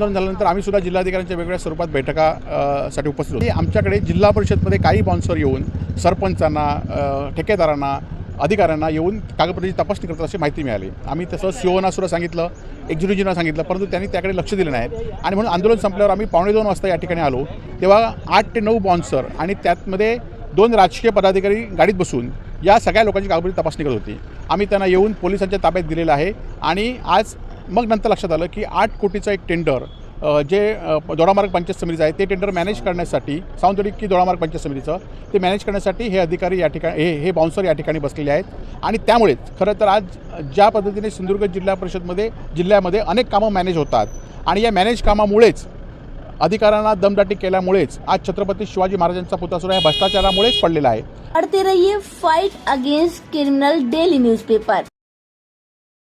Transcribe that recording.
झाल्यानंतर आम्ही सुद्धा जिल्हाधिकाऱ्यांच्या वेगवेगळ्या स्वरूपात बैठका साठी उपस्थित होतो. आमच्याकडे जिल्हा परिषदमध्ये काही बाउन्सर येऊन सरपंचांना, ठेकेदारांना, अधिकाऱ्यांना येऊन कागदपत्राची तपासणी करतात अशी माहिती मिळाली. आम्ही तसं सीओना सुद्धा सांगितलं, एक्झिक्युटिव्हना सांगितलं, परंतु त्यांनी त्याकडे लक्ष दिलं नाही. आणि म्हणून आंदोलन संपल्यावर आम्ही 2:15 वाजता या ठिकाणी आलो. तेव्हा 8 ते 9 बाउन्सर आणि त्यातमध्ये 2 राजकीय पदाधिकारी गाडीत बसून या सगळ्या लोकांची कागदपत्राची तपासणी करत होती. आम्ही त्यांना येऊन पोलिसांच्या ताब्यात दिलेलं आहे. आणि आज मग नंतर लक्षात आलं की 8 कोटीचं एक टेंडर जे दोडामार्ग पंचायत समितीचं आहे ते टेंडर मॅनेज करण्यासाठी, सावंतवाडी की दोडामार्ग पंचायत समितीचं ते मॅनेज करण्यासाठी हे अधिकारी या ठिकाणी हे बाउन्सर या ठिकाणी बसलेले आहेत. आणि त्यामुळेच खरं तर आज ज्या पद्धतीने सिंधुदुर्ग जिल्हा परिषदमध्ये जिल्ह्यामध्ये अनेक कामं मॅनेज होतात आणि या मॅनेज कामामुळेच अधिकाऱ्यांना दमदाटी केल्यामुळेच आज छत्रपती शिवाजी महाराजांचा पुतळा या भ्रष्टाचारामुळेच पडलेला आहे. पढ़ते रहिए fight against criminal daily newspaper.